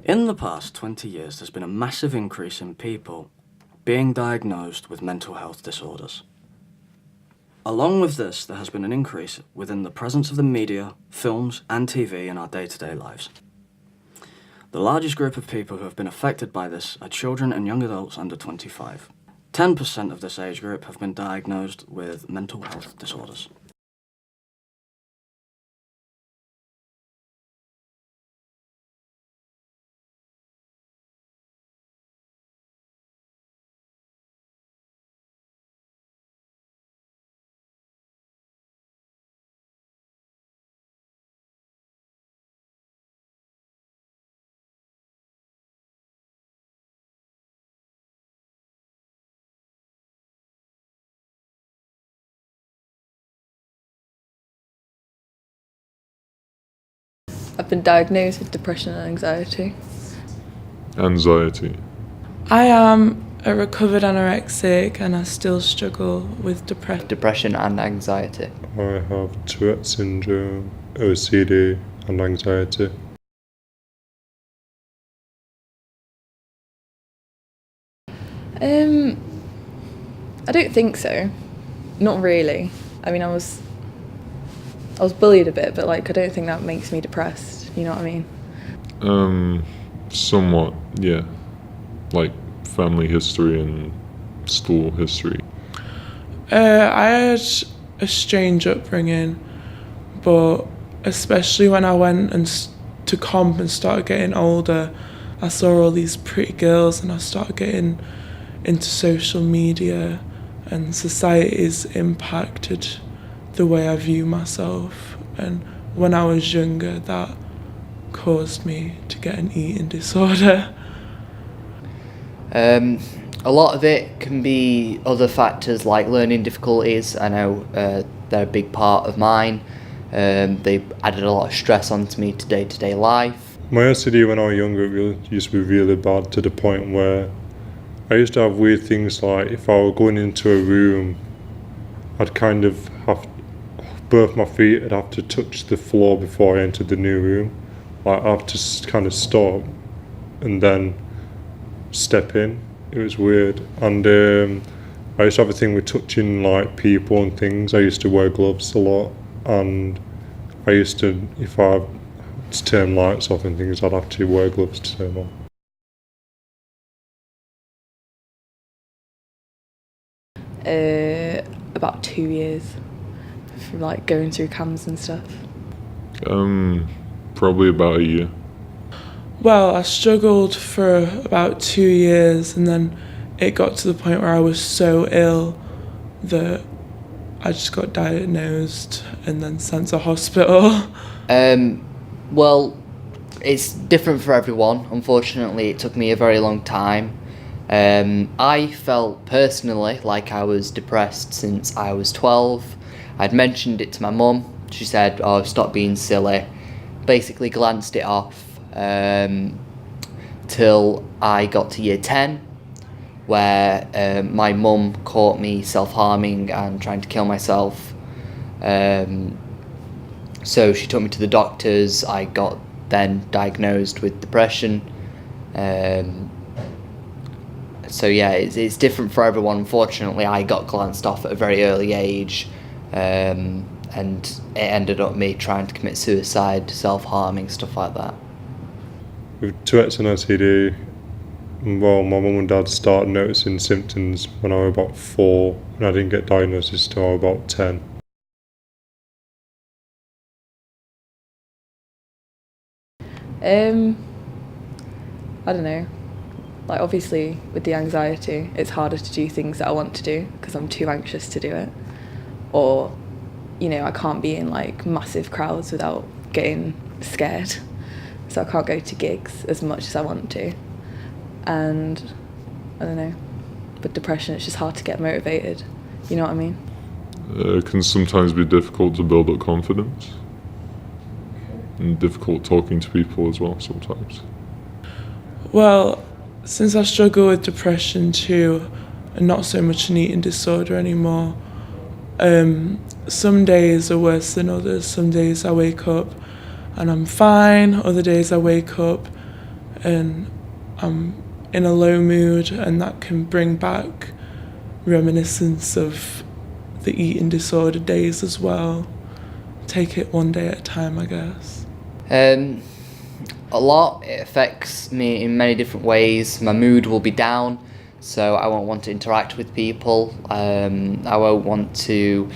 In the past 20 years, there's been a massive increase in people being diagnosed with mental health disorders. Along with this, there has been an increase within the presence of the media, films, and TV in our day-to-day lives. The largest group of people who have been affected by this are children and young adults under 25. 10% of this age group have been diagnosed with mental health disorders. I've been diagnosed with depression and anxiety. Anxiety. I am a recovered anorexic and I still struggle with depression and anxiety. I have Tourette syndrome, OCD, and anxiety. I don't think so. Not really. I mean, I was bullied a bit, but I don't think that makes me depressed. You know what I mean? Somewhat, yeah. Like family history and school history. I had a strange upbringing, but especially when I went to comp and started getting older, I saw all these pretty girls and I started getting into social media, and society's impacted the way I view myself. And when I was younger, that caused me to get an eating disorder. A lot of it can be other factors like learning difficulties. I know they're a big part of mine. They added a lot of stress onto me to day-to-day life. My OCD when I was younger used to be really bad, to the point where I used to have weird things like if I were going into a room, I'd kind of have both my feet, I'd have to touch the floor before I entered the new room. I'd have to kind of stop and then step in. It was weird. And I used to have a thing with touching people and things. I used to wear gloves a lot, and I used to, if I had to turn lights off and things, I'd have to wear gloves to turn on. About 2 years from going through CAMHS and stuff. Probably about a year. Well, I struggled for about 2 years, and then it got to the point where I was so ill that I just got diagnosed and then sent to hospital. Well, it's different for everyone. Unfortunately, it took me a very long time. I felt personally like I was depressed since I was 12. I'd mentioned it to my mum. She said, "Oh, stop being silly." Basically glanced it off till I got to year 10, where my mum caught me self-harming and trying to kill myself. So she took me to the doctors. I got then diagnosed with depression. So yeah, it's different for everyone. Unfortunately, I got glanced off at a very early age, and it ended up me trying to commit suicide, self-harming, stuff like that. With Tourette's and OCD, well, my mum and dad started noticing symptoms when I was about 4, and I didn't get diagnosed until I was about 10. I don't know. Obviously, with the anxiety, it's harder to do things that I want to do because I'm too anxious to do it. Or, I can't be in massive crowds without getting scared. So I can't go to gigs as much as I want to. And, I don't know, with depression, it's just hard to get motivated. You know what I mean? It can sometimes be difficult to build up confidence. And difficult talking to people as well sometimes. Well, since I struggle with depression too, and not so much an eating disorder anymore, some days are worse than others. Some days I wake up and I'm fine, other days I wake up and I'm in a low mood, and that can bring back reminiscence of the eating disorder days as well. Take it one day at a time, I guess. A lot. It affects me in many different ways. My mood will be down, so I won't want to interact with people. I won't want to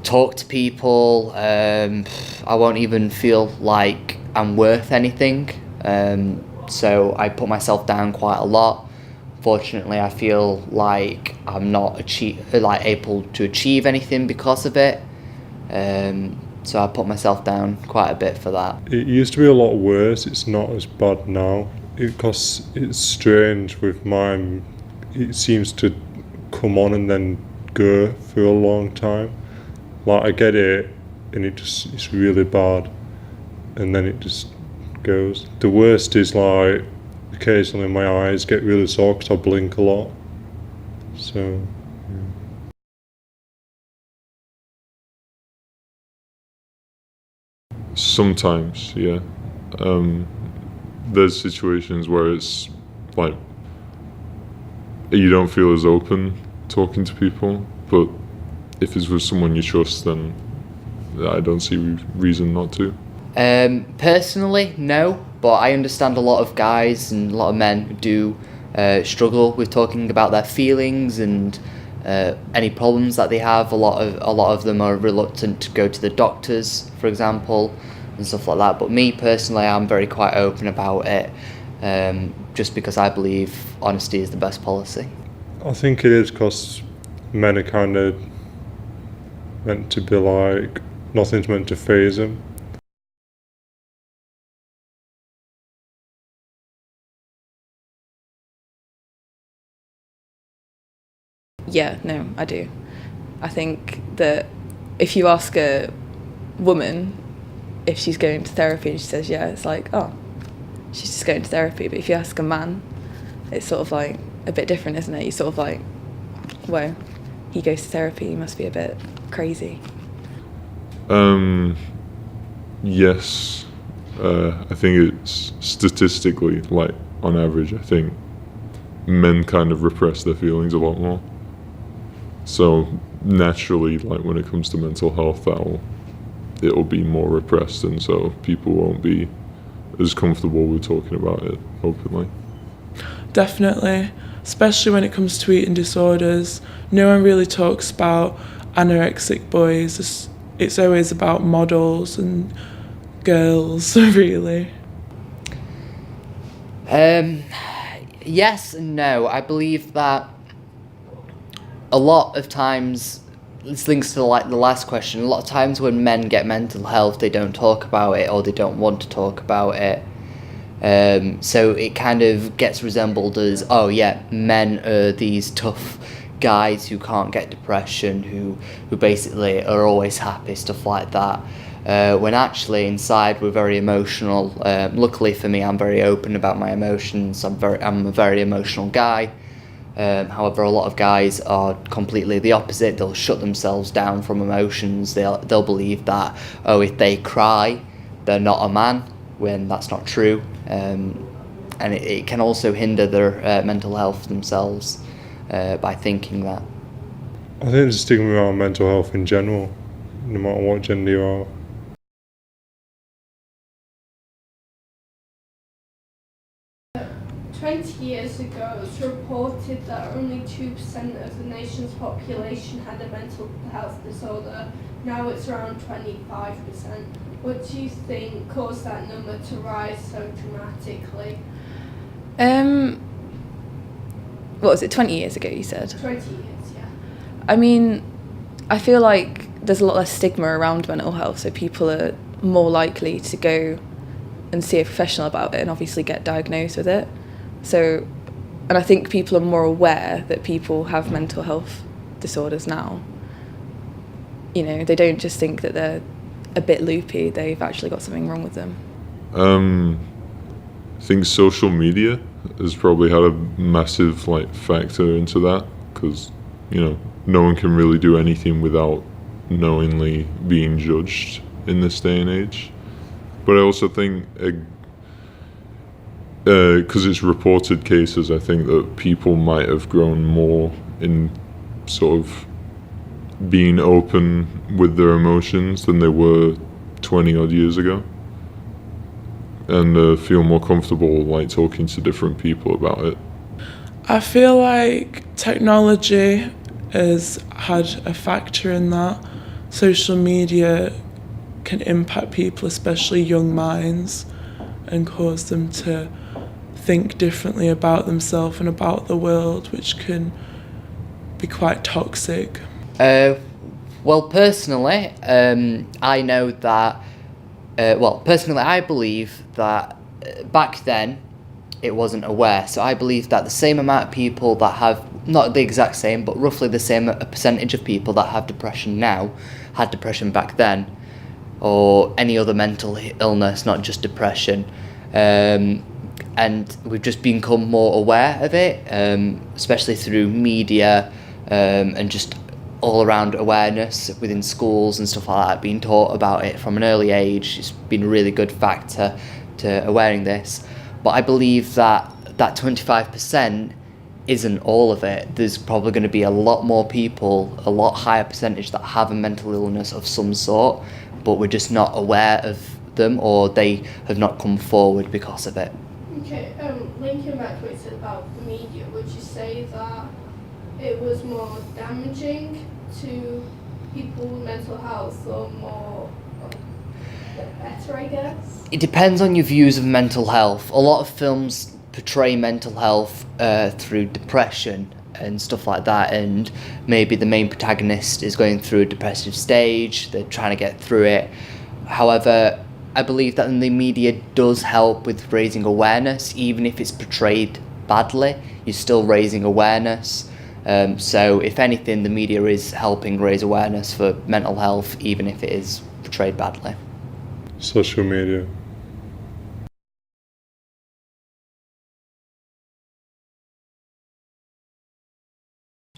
talk to people. I won't even feel like I'm worth anything. So I put myself down quite a lot. Fortunately, I feel like I'm not able to achieve anything because of it. So I put myself down quite a bit for that. It used to be a lot worse. It's not as bad now. Because it's strange with mine. It seems to come on and then go for a long time. Like, I get it, and it's really bad, and then it just goes. The worst is, like, occasionally my eyes get really sore because I blink a lot. So, yeah. Sometimes, yeah. There's situations where it's like you don't feel as open talking to people, but if it's with someone you trust, then I don't see reason not to. Personally, no, but I understand a lot of guys and a lot of men who do struggle with talking about their feelings and any problems that they have. A lot of them are reluctant to go to the doctors, for example, and stuff like that. But me personally, I'm very quite open about it, just because I believe honesty is the best policy. I think it is because men are kind of meant to be like, nothing's meant to faze them. Yeah, no, I do. I think that if you ask a woman if she's going to therapy and she says yeah, it's like, oh, she's just going to therapy. But if you ask a man, it's sort of like a bit different, isn't it? You sort of like, whoa, he goes to therapy, he must be a bit crazy. Yes. I think it's statistically, like, on average, I think men kind of repress their feelings a lot more. So naturally, like, when it comes to mental health, it'll be more repressed, and so people won't be as comfortable with talking about it openly. Definitely, especially when it comes to eating disorders. No one really talks about anorexic boys. It's always about models and girls, really. Yes and no. I believe that a lot of times, this links to like the last question, a lot of times when men get mental health, they don't talk about it or they don't want to talk about it. So it kind of gets resembled as, oh yeah, men are these tough guys who can't get depression, who basically are always happy, stuff like that. When actually inside we're very emotional. Luckily for me, I'm very open about my emotions. I'm a very emotional guy. However, a lot of guys are completely the opposite. They'll shut themselves down from emotions. They'll believe that, oh, if they cry, they're not a man, when that's not true. And it can also hinder their mental health themselves by thinking that. I think there's a stigma around mental health in general, no matter what gender you are. 20 years ago, it was reported that only 2% of the nation's population had a mental health disorder. Now it's around 25%. What do you think caused that number to rise so dramatically? What was it, 20 years ago you said? 20 years, yeah. I mean, I feel like there's a lot less stigma around mental health, so people are more likely to go and see a professional about it and obviously get diagnosed with it. So, and I think people are more aware that people have mental health disorders now. You know, they don't just think that they're a bit loopy, they've actually got something wrong with them. I think social media has probably had a massive factor into that, because no one can really do anything without knowingly being judged in this day and age. But I also think because it's reported cases, I think that people might have grown more in sort of being open with their emotions than they were 20 odd years ago, and feel more comfortable like talking to different people about it. I feel like technology has had a factor in that. Social media can impact people, especially young minds, and cause them to think differently about themselves and about the world, which can be quite toxic. Well, personally, I know that. Personally, I believe that back then it wasn't aware. So I believe that the same amount of people that have, not the exact same, but roughly the same percentage of people that have depression now had depression back then, or any other mental illness, not just depression. And we've just become more aware of it, especially through media, and just all around awareness within schools and stuff like that, being taught about it from an early age. It's been a really good factor to awareing this. But I believe that 25% isn't all of it. There's probably going to be a lot more people, a lot higher percentage that have a mental illness of some sort, but we're just not aware of them, or they have not come forward because of it. Okay, linking back to what you said about the media, would you say that it was more damaging to people with mental health, or more better, I guess? It depends on your views of mental health. A lot of films portray mental health through depression and stuff like that, and maybe the main protagonist is going through a depressive stage, they're trying to get through it. However, I believe that the media does help with raising awareness. Even if it's portrayed badly, you're still raising awareness. So if anything, the media is helping raise awareness for mental health, even if it is portrayed badly. Social media.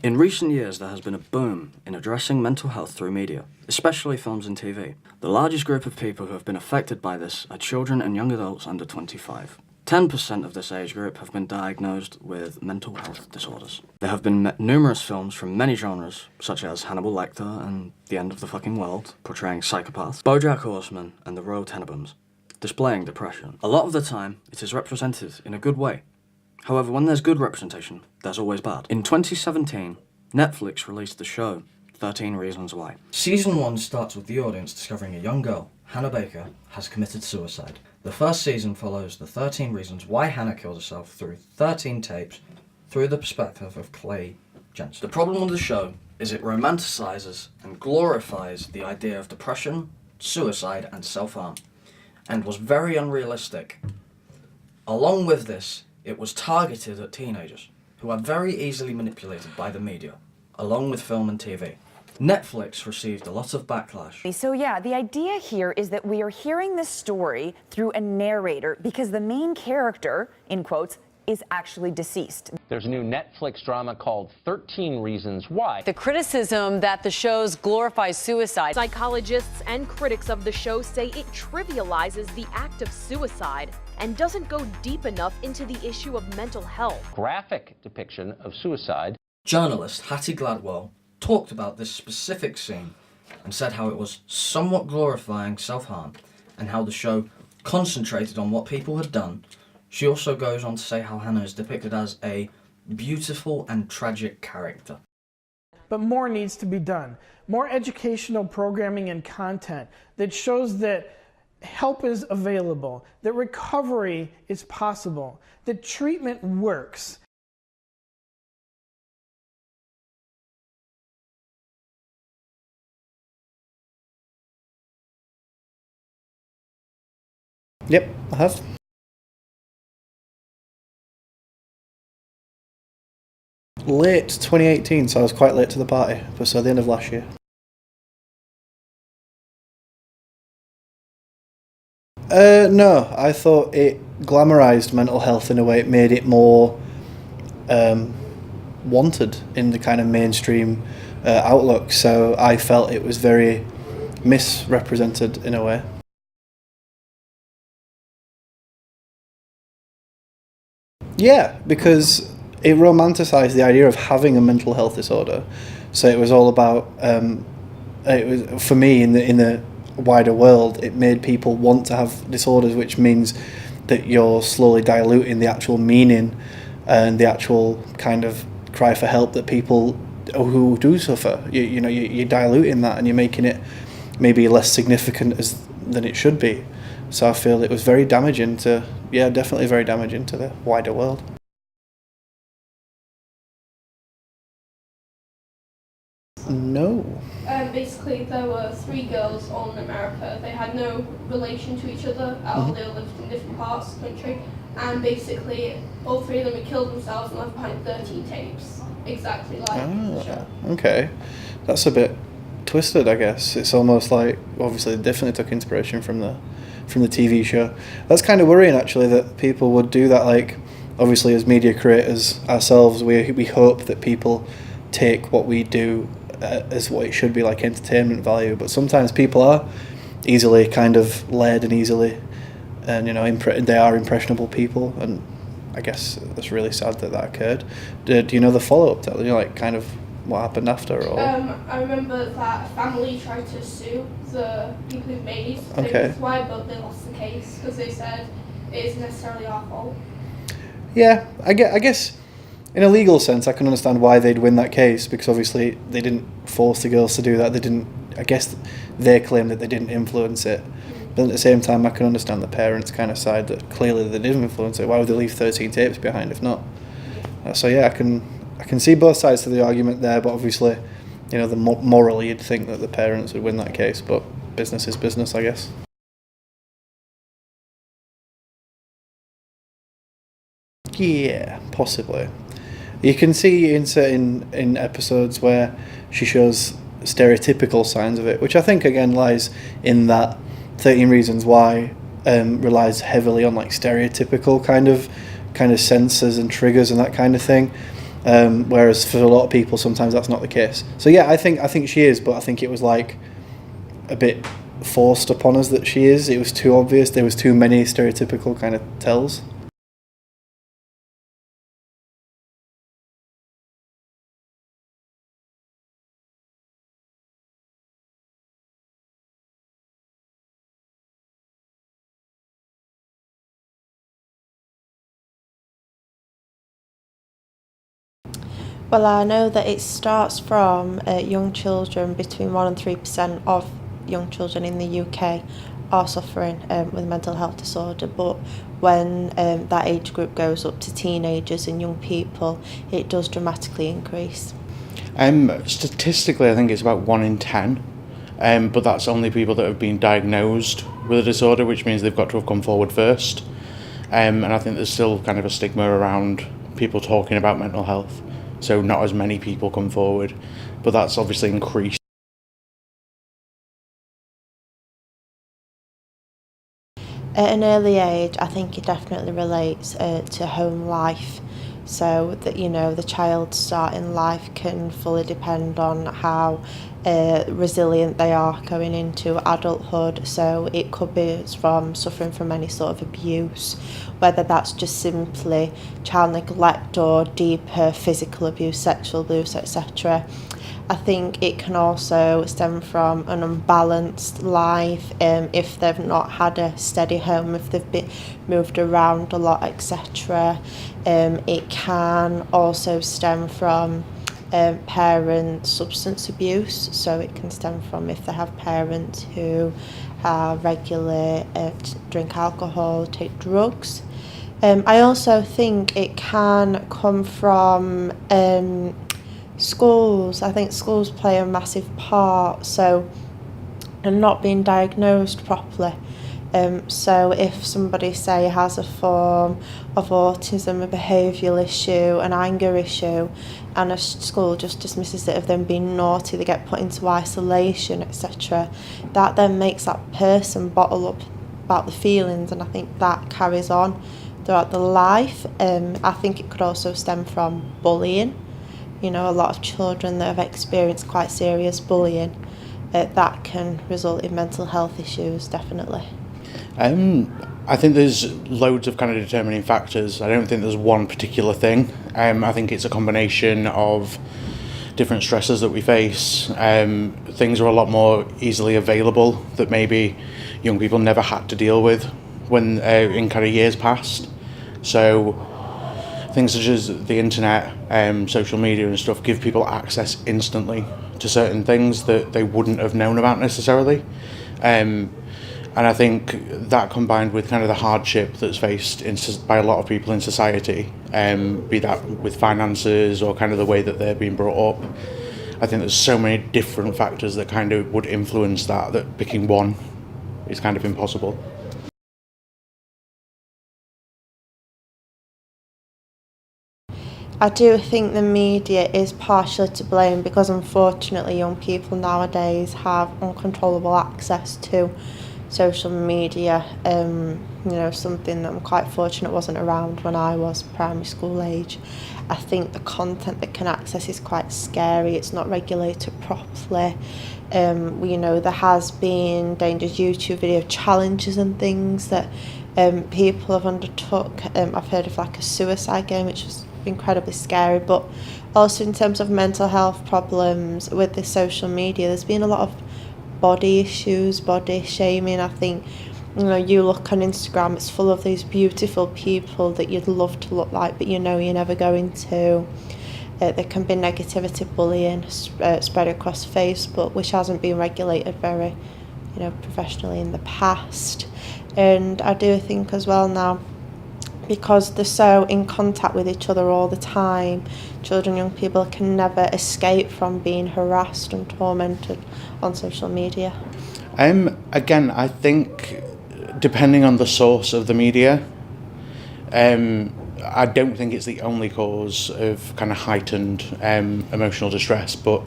In recent years, there has been a boom in addressing mental health through media, especially films and TV. The largest group of people who have been affected by this are children and young adults under 25. 10% of this age group have been diagnosed with mental health disorders. There have been numerous films from many genres, such as Hannibal Lecter and The End of the Fucking World, portraying psychopaths, BoJack Horseman and The Royal Tenenbaums, displaying depression. A lot of the time, it is represented in a good way. However, when there's good representation, there's always bad. In 2017, Netflix released the show 13 Reasons Why. Season 1 starts with the audience discovering a young girl, Hannah Baker, has committed suicide. The first season follows the 13 reasons why Hannah killed herself through 13 tapes through the perspective of Clay Jensen. The problem with the show is it romanticizes and glorifies the idea of depression, suicide, and self-harm, and was very unrealistic. Along with this, it was targeted at teenagers, who are very easily manipulated by the media, along with film and TV. Netflix received a lot of backlash. So yeah, the idea here is that we are hearing this story through a narrator because the main character, in quotes, is actually deceased. There's a new Netflix drama called 13 Reasons Why. The criticism that the shows glorify suicide. Psychologists and critics of the show say it trivializes the act of suicide and doesn't go deep enough into the issue of mental health. Graphic depiction of suicide. Journalist Hattie Gladwell talked about this specific scene and said how it was somewhat glorifying self-harm and how the show concentrated on what people had done. She also goes on to say how Hannah is depicted as a beautiful and tragic character. But more needs to be done. More educational programming and content that shows that help is available, that recovery is possible, that treatment works. Yep, I have. Late 2018, so I was quite late to the party, but so the end of last year. No, I thought it glamorised mental health in a way. It made it more wanted in the kind of mainstream outlook, so I felt it was very misrepresented in a way. Yeah, because it romanticised the idea of having a mental health disorder. So it was all about, it was for me in the wider world. It made people want to have disorders, which means that you're slowly diluting the actual meaning and the actual kind of cry for help that people who do suffer. You're diluting that and you're making it maybe less significant than it should be. So I feel it was very damaging definitely very damaging to the wider world. No. Basically, there were 3 girls all in America. They had no relation to each other at all. They all lived in different parts of the country. And basically, all 3 of them had killed themselves and left behind 13 tapes. Exactly like the show. Okay. That's a bit twisted, I guess. It's almost like, obviously, they definitely took inspiration from the TV show. That's kind of worrying, actually, that people would do that. Like, obviously, as media creators ourselves, we hope that people take what we do as what it should be, like entertainment value. But sometimes people are easily kind of led and they are impressionable people, and I guess it's really sad that occurred. Do you know the follow-up to it? Like, kind of what happened after? Or? I remember that a family tried to sue the people who made Okay. Why, but they lost the case because they said it isn't necessarily our fault. Yeah, I guess in a legal sense, I can understand why they'd win that case, because obviously they didn't force the girls to do that. I guess they claim that they didn't influence it. But at the same time, I can understand the parents' kind of side that clearly they didn't influence it. Why would they leave 13 tapes behind if not? So yeah, I can see both sides to the argument there, but obviously, morally you'd think that the parents would win that case, but business is business, I guess. Yeah, possibly. You can see in certain episodes where she shows stereotypical signs of it, which I think again lies in that 13 Reasons Why relies heavily on like stereotypical kind of senses and triggers and that kind of thing. Whereas for a lot of people, sometimes that's not the case. So yeah, I think she is, but I think it was like a bit forced upon us that she is. It was too obvious. There was too many stereotypical kind of tells. Well, I know that it starts from young children. Between 1 and 3% of young children in the UK are suffering with mental health disorder, but when that age group goes up to teenagers and young people, it does dramatically increase. Statistically, I think it's about 1 in 10, but that's only people that have been diagnosed with a disorder, which means they've got to have come forward first. And I think there's still kind of a stigma around people talking about mental health. So not as many people come forward, but that's obviously increased. At an early age, I think it definitely relates to home life, so that the child's start in life can fully depend on how resilient they are going into adulthood. So it could be from suffering from any sort of abuse, whether that's just simply child neglect or deeper physical abuse, sexual abuse, etc. I think it can also stem from an unbalanced life, if they've not had a steady home, if they've been moved around a lot, etc. It can also stem from parent substance abuse, so it can stem from if they have parents who regularly drink alcohol, take drugs. I also think it can come from schools. I think schools play a massive part, and not being diagnosed properly. So if somebody, say, has a form of autism, a behavioural issue, an anger issue, and a school just dismisses it of them being naughty, they get put into isolation, etc., that then makes that person bottle up about the feelings, and I think that carries on throughout the life. I think it could also stem from bullying. A lot of children that have experienced quite serious bullying, that can result in mental health issues, definitely. I think there's loads of kind of determining factors. I don't think there's one particular thing. I think it's a combination of different stresses that we face. Things are a lot more easily available that maybe young people never had to deal with when in kind of years past. So things such as the internet, social media and stuff give people access instantly to certain things that they wouldn't have known about necessarily. And I think that combined with kind of the hardship that's faced by a lot of people in society, be that with finances or kind of the way that they're being brought up, I think there's so many different factors that kind of would influence that picking one is kind of impossible. I do think the media is partially to blame because unfortunately young people nowadays have uncontrollable access to social media, something that I'm quite fortunate wasn't around when I was primary school age. I think the content they can access is quite scary. It's not regulated properly. There has been dangerous YouTube video challenges and things that people have undertook. I've heard of like a suicide game, which was incredibly scary, but also in terms of mental health problems with the social media, there's been a lot of body issues, body shaming. I think, you look on Instagram, it's full of these beautiful people that you'd love to look like, but you're never going to. There can be negativity, bullying spread across Facebook, which hasn't been regulated very, professionally in the past. And I do think as well now, because they're so in contact with each other all the time, children, young people can never escape from being harassed and tormented on social media. Again, I think depending on the source of the media, I don't think it's the only cause of kind of heightened emotional distress, but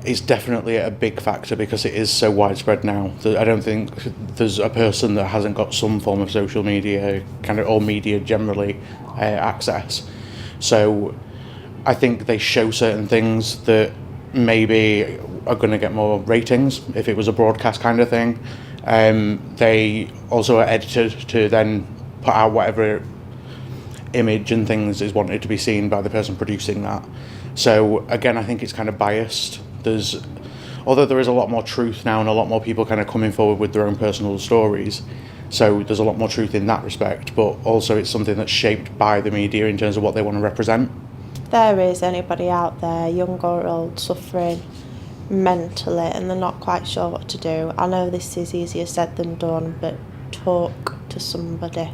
it's definitely a big factor because it is so widespread now. I don't think there's a person that hasn't got some form of social media, or media generally, access. So I think they show certain things that maybe are going to get more ratings if it was a broadcast kind of thing. They also are edited to then put out whatever image and things is wanted to be seen by the person producing that. So again, I think it's kind of biased. Although there is a lot more truth now and a lot more people kind of coming forward with their own personal stories, so there's a lot more truth in that respect, but also it's something that's shaped by the media in terms of what they want to represent. If there is anybody out there, young or old, suffering mentally and they're not quite sure what to do, I know this is easier said than done, but talk to somebody.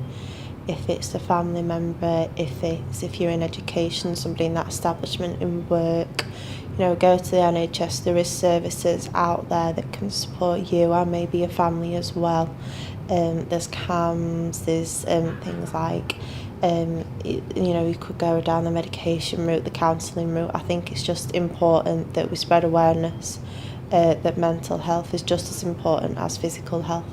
If it's a family member, if you're in education, somebody in that establishment, in work, go to the NHS. There is services out there that can support you and maybe your family as well. There's CAMS, there's things like, you could go down the medication route, the counselling route. I think it's just important that we spread awareness that mental health is just as important as physical health.